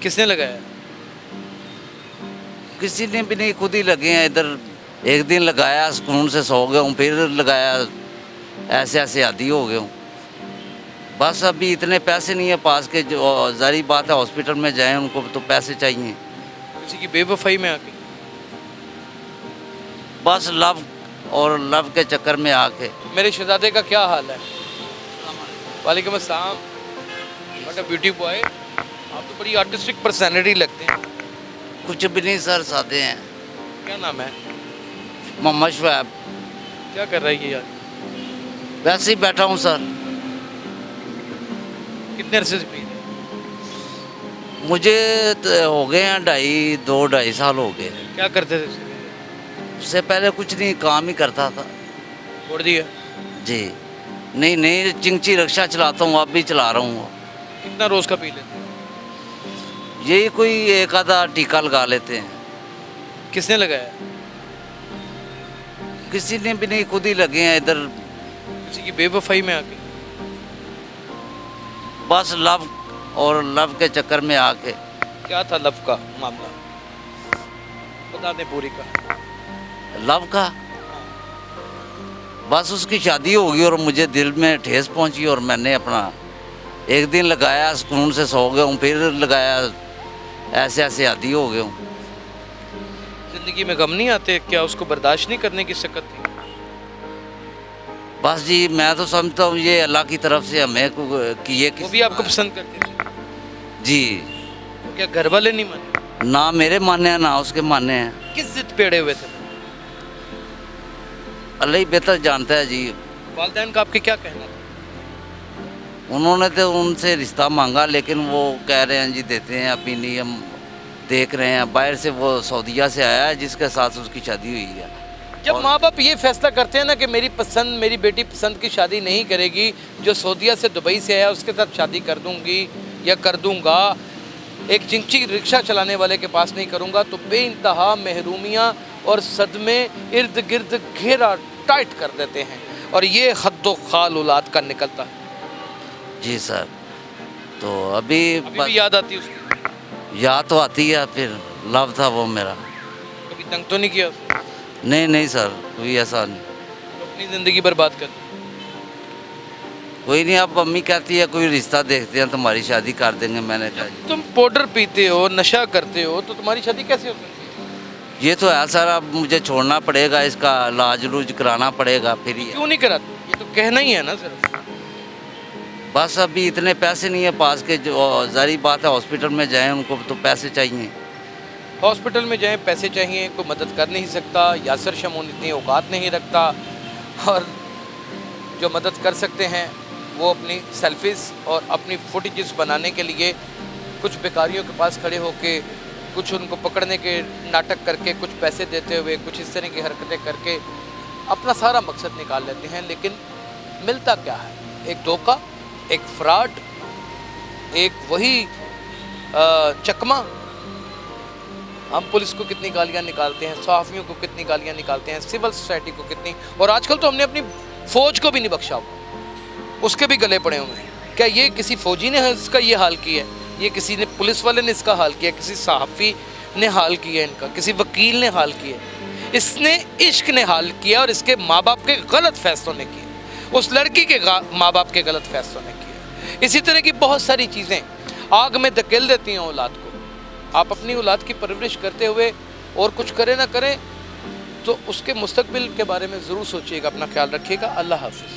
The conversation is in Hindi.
किसने लगाया? किसी ने भी नहीं, खुद ही लगे हैं इधर। एक दिन लगाया, सुकून से सो गया हूँ, फिर लगाया, ऐसे ऐसे आदी हो गया हूँ। बस अभी इतने पैसे नहीं है पास के, जो ज़ाहिर बात है हॉस्पिटल में जाएं उनको तो पैसे चाहिए। किसी की बेवफाई में आके? बस लव और लव के चक्कर में आके। मेरे शहजादे का क्या हाल है? वालेकुम अस्सलाम। What a beauty boy. आप तो बड़ी आर्टिस्टिक पर्सनैलिटी लगते हैं। कुछ भी नहीं सर, सादे हैं। क्या नाम है? मोहम्मद शुएब। क्या कर रहा है ये यार? वैसे ही बैठा हूँ सर। कितने अरसे से पी रहे हैं? मुझे तो हो गए हैं 2.5 साल हो गए। क्या करते थे? उससे पहले कुछ नहीं, काम ही करता था। छोड़ दिया? जी नहीं नहीं, चिंची रिक्शा चलाता हूँ, अब भी चला रहा हूँ। कितना रोज का पी लेते हैं? यही कोई एक आधा टीका लगा लेते हैं। किसने लगाया? किसी ने भी नहीं, खुद ही लगे हैं इधर। किसी की बेवफाई में आके? बस लव और लव के चक्कर में आके। क्या था लव का मामला? बता दें पूरी का। लव का बस उसकी शादी हो गई और मुझे दिल में ठेस पहुंची और मैंने अपना एक दिन लगाया, सुकून से सो गया हूँ, फिर लगाया, ऐसे ऐसे आदी हो गया हूँ। जिंदगी में गम नहीं आते क्या? उसको बर्दाश्त नहीं करने की सकत थी? बस जी मैं तो समझता हूँ ये अल्लाह की तरफ से हमें किए। वो भी आपको पसंद करते थे? जी। तो क्या घर वाले नहीं माने? ना मेरे माने हैं ना उसके माने हैं। किस जिद पे अड़े हुए थे? अल्लाह ही बेहतर जानता है जी। वालिदैन का आपके क्या कहना था? उन्होंने तो उनसे रिश्ता मांगा लेकिन वो कह रहे हैं जी देते हैं, अभी नहीं, हम देख रहे हैं। बाहर से वो सऊदीया से आया है जिसके साथ उसकी शादी हुई है। जब माँ बाप ये फैसला करते हैं ना कि मेरी बेटी पसंद की शादी नहीं करेगी, जो सऊदीया से दुबई से आया उसके साथ शादी कर दूंगी या कर दूंगा, एक चिंची रिक्शा चलाने वाले के पास नहीं करूंगा, तो बेइंतहा महरूमियाँ और सदमे इर्द गिर्द घेरा टाइट कर देते हैं और ये हद्दो खाल औलाद का निकलता है। जी सर। तो अभी भी याद आती है उसकी? याद तो आती है, फिर लव था वो मेरा। कभी तंग तो नहीं किया उसने? नहीं सर, कोई ऐसा नहीं। तो अपनी ज़िंदगी बर्बाद कर दी? कोई नहीं, अब मम्मी कहती है कोई रिश्ता देखते हैं तुम्हारी शादी कर देंगे। मैंने कहा जी तुम पाउडर पीते हो, नशा करते हो, तो तुम्हारी शादी कैसे हो सकती है? ये तो है सर, अब मुझे छोड़ना पड़ेगा, इसका इलाज लूज कराना पड़ेगा फिर ही। क्यों नहीं कराते? ये तो कहना ही है ना सिर्फ। बस अभी इतने पैसे नहीं है पास के, जो ज़ाहिर बात है हॉस्पिटल में जाएं उनको तो पैसे चाहिए। हॉस्पिटल में जाएं, पैसे चाहिए, कोई मदद कर नहीं सकता। यासर शमून इतनी औकात नहीं रखता, और जो मदद कर सकते हैं वो अपनी सेल्फीज़ और अपनी फुटेजेस बनाने के लिए कुछ बेकारियों के पास खड़े होके, कुछ उनको पकड़ने के नाटक करके, कुछ पैसे देते हुए, कुछ इस तरह की हरकतें करके अपना सारा मकसद निकाल लेते हैं। लेकिन मिलता क्या है? एक धोखा, एक फ्रॉड, एक वही चकमा। हम पुलिस को कितनी गालियाँ निकालते हैं, सहाफ़ियों को कितनी गालियाँ निकालते हैं, सिविल सोसाइटी को कितनी, और आजकल तो हमने अपनी फ़ौज को भी नहीं बख्शा, उसके भी गले पड़े हुए हैं। क्या ये किसी फ़ौजी ने इसका ये हाल किया है? ये किसी ने, पुलिस वाले ने इसका हाल किया, किसी सहाफ़ी ने हाल किया इनका, किसी वकील ने हाल किया? इसने इश्क ने हाल किया और इसके माँ बाप के गलत फैसलों ने किया, उस लड़की के माँ बाप के गलत फैसलों ने किया। इसी तरह की बहुत सारी चीज़ें आग में धकेल देती हैं औलाद को। आप अपनी औलाद की परवरिश करते हुए और कुछ करें ना करें तो उसके मुस्तकबिल के बारे में ज़रूर सोचिएगा। अपना ख्याल रखिएगा। अल्लाह हाफ़िज़।